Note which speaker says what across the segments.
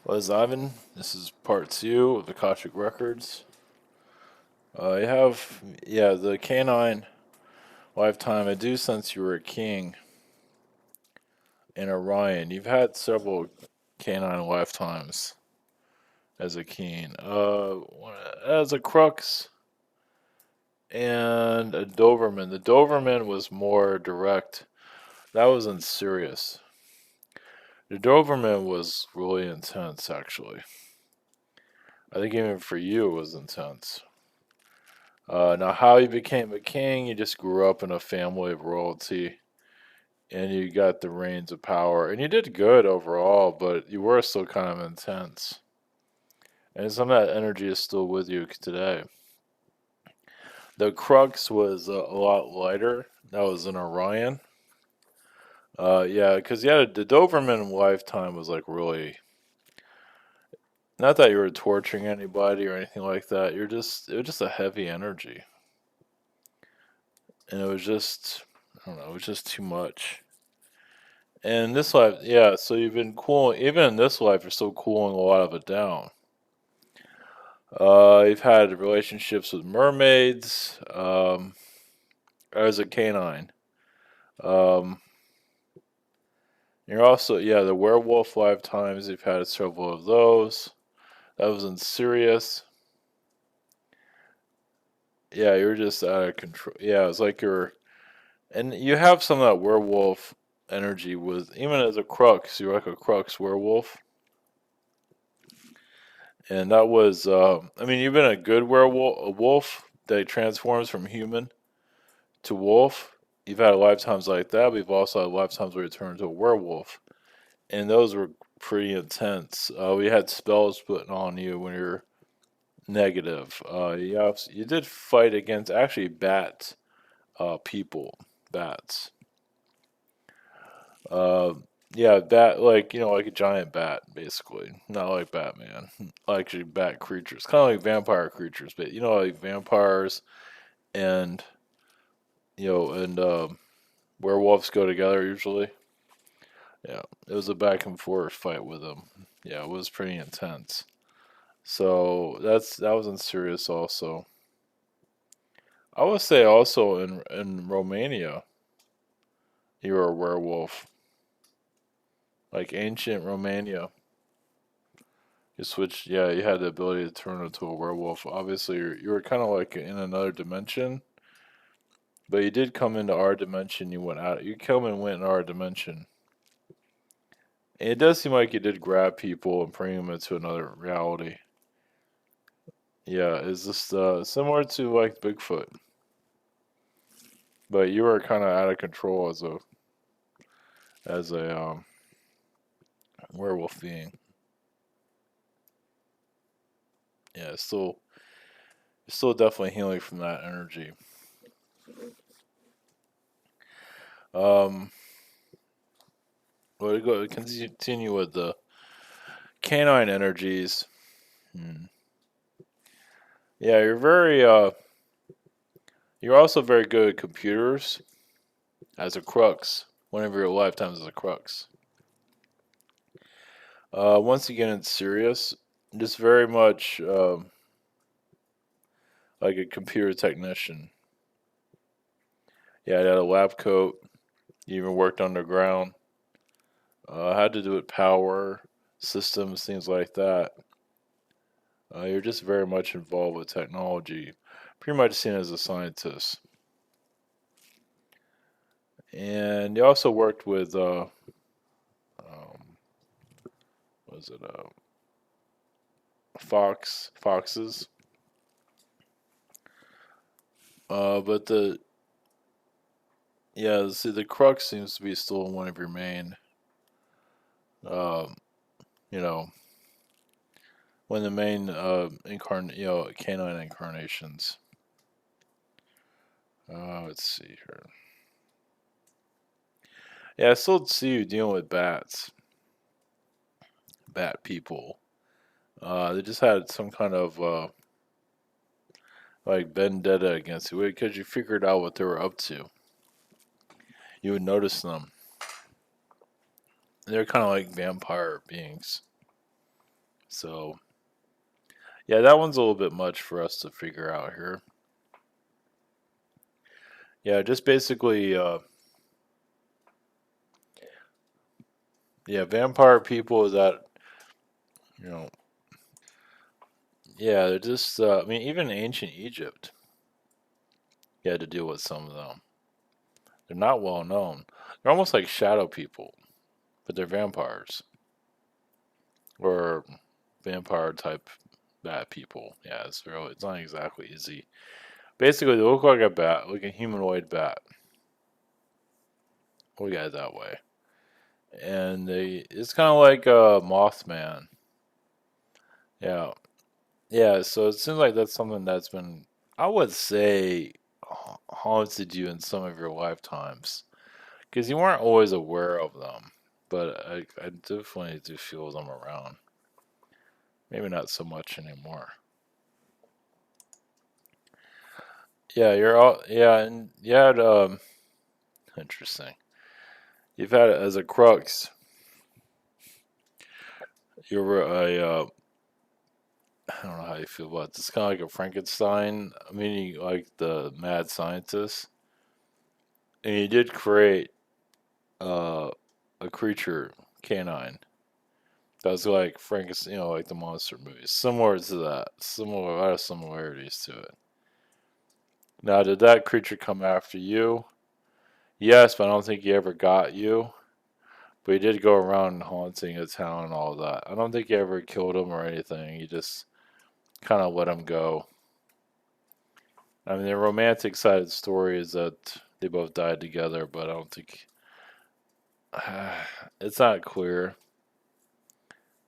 Speaker 1: Was Ivan? This is part two of Akashic Records. I have, yeah, the canine lifetime. I do sense you were a king in Orion. You've had several canine lifetimes as a king. As a crux and a Doberman. The Doberman was more direct. That was in Sirius. The Doberman was really intense, actually. I think even for you it was intense. Now, how you became a king, you just grew up in a family of royalty and you got the reins of power. And you did good overall, but you were still kind of intense. And some of that energy is still with you today. The crux was a lot lighter. That was in Orion. Yeah, because yeah, the Doberman lifetime was like really. Not that you were torturing anybody or anything like that. It was just a heavy energy. And it was just, I don't know, it was just too much. And this life, yeah, so you've been cooling, even in this life, you're still cooling a lot of it down. You've had relationships with mermaids, as a canine. Um, you're also, yeah, the werewolf lifetimes, you've had several of those. That was in Sirius. Yeah, you're just out of control. Yeah, it's like and you have some of that werewolf energy with, even as a crux, you're like a crux werewolf. And that was, I mean, you've been a good werewolf, a wolf that transforms from human to wolf. You've had lifetimes like that. We've also had lifetimes where you turn into a werewolf, and those were pretty intense. We had spells put on you when you're negative. You did fight against actually people, bats. Uh, yeah, bat like like a giant bat, basically. Not like Batman, actually bat creatures, kind of like vampire creatures, but like vampires and werewolves go together usually. Yeah, it was a back and forth fight with them. Yeah, it was pretty intense. So that was in Sirius also. I would say also in Romania, you were a werewolf, like ancient Romania. You switched, yeah. You had the ability to turn into a werewolf. Obviously, you were kind of like in another dimension, but you did come into our dimension. You went out. You come and went in our dimension. And it does seem like you did grab people and bring them into another reality. Yeah, is this similar to like Bigfoot? But you were kind of out of control as a werewolf being. Yeah, still definitely healing from that energy. Um, but go continue with the canine energies. Hmm. Yeah, you're also very good at computers as a crux. One of your lifetimes as a crux. Once you get into serious, just very much like a computer technician. Yeah, I had a lab coat. You even worked underground. Had to do with power systems, things like that. You're just very much involved with technology, pretty much seen as a scientist. And you also worked with um, was it foxes. But the yeah, see, the crux seems to be still one of your main, um, you know, one of the main canine incarnations. Let's see here. Yeah, I still see you dealing with bats, bat people. They just had some kind of like vendetta against you because you figured out what they were up to. You would notice them. They're kind of like vampire beings. So, yeah, that one's a little bit much for us to figure out here. Yeah, just basically, yeah, vampire people that, you know, yeah, they're just, I mean, even ancient Egypt, you had to deal with some of them. They're not well known. They're almost like shadow people, but they're vampires or vampire type bat people. Yeah, it's not exactly easy. Basically, they look like a bat, like a humanoid bat. We got it that way, and it's kind of like a Mothman. Yeah, yeah. So it seems like that's something that's been, I would say, haunted you in some of your lifetimes because you weren't always aware of them. But I definitely do feel them around. Maybe not so much anymore. Yeah, you're all yeah, and you had interesting. You've had it as a crux. You were a I don't know how you feel about this. Kind of like a Frankenstein, meaning like the mad scientist, and you did create uh, a creature canine that was like Frankenstein, like the monster movies, similar to that. Similar, a lot of similarities to it. Now, did that creature come after you? Yes, but I don't think he ever got you. But he did go around haunting a town and all that. I don't think he ever killed him or anything. He just kind of let him go. I mean, the romantic side of the story is that they both died together, but I don't think it's not clear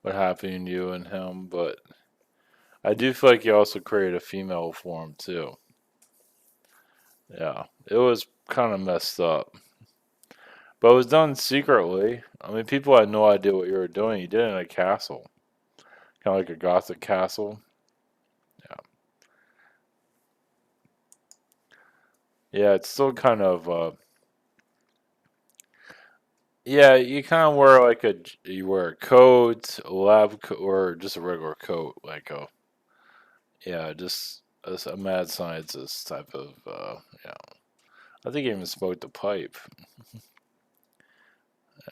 Speaker 1: what happened to you and him. But I do feel like he also created a female form too. Yeah, it was kind of messed up, but it was done secretly. I mean, people had no idea what you were doing. You did it in a castle, kind of like a gothic castle. Yeah, yeah, it's still kind of yeah, you kind of wear like you wear a coat, a lab coat, or just a regular coat, like a yeah, just a mad scientist type of yeah. I think he even smoked a pipe.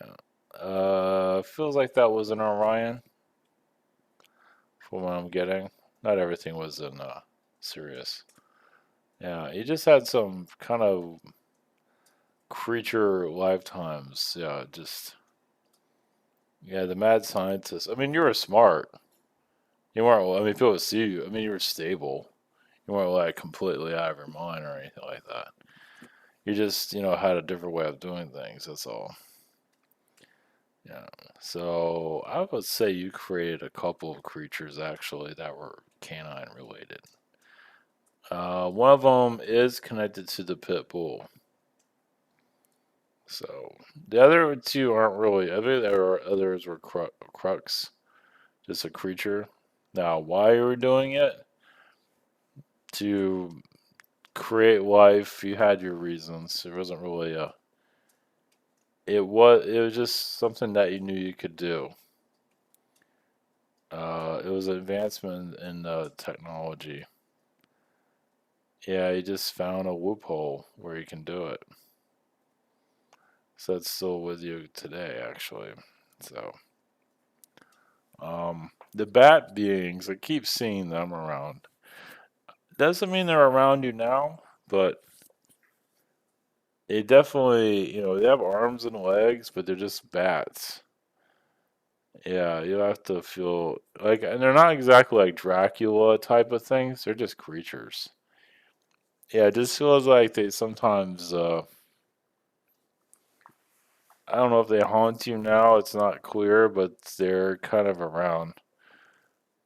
Speaker 1: Yeah. Feels like that was an Orion, from what I'm getting. Not everything was in Sirius. Yeah, he just had some kind of creature lifetimes. Yeah, just yeah, the mad scientist. I mean, you were smart. You weren't. I mean, people see you. I mean, you were stable. You weren't like completely out of your mind or anything like that. You just, had a different way of doing things. That's all. Yeah. So I would say you created a couple of creatures actually that were canine related. One of them is connected to the pit bull. So the other two aren't really. Others were crux, just a creature. Now, why you were doing it to create life, you had your reasons. It wasn't really a. It was just something that you knew you could do. It was an advancement in technology. Yeah, he just found a loophole where you can do it. So it's still with you today, actually. So, the bat beings, I keep seeing them around. Doesn't mean they're around you now, but they definitely, they have arms and legs, but they're just bats. Yeah, you have to feel like, and they're not exactly like Dracula type of things. They're just creatures. Yeah, it just feels like they sometimes, I don't know if they haunt you now, it's not clear, but they're kind of around.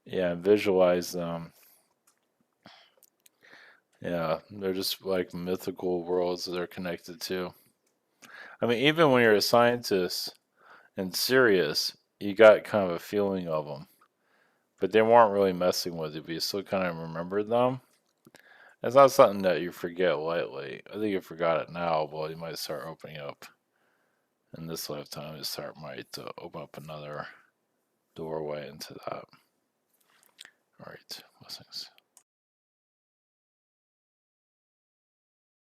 Speaker 1: Yeah, visualize them. Yeah, they're just like mythical worlds that they're connected to. I mean, even when you're a scientist and serious, you got kind of a feeling of them, but they weren't really messing with you, but you still kind of remembered them. It's not something that you forget lightly. I think you forgot it now, but you might start opening up in this lifetime. You might open up another doorway into that. All right, blessings.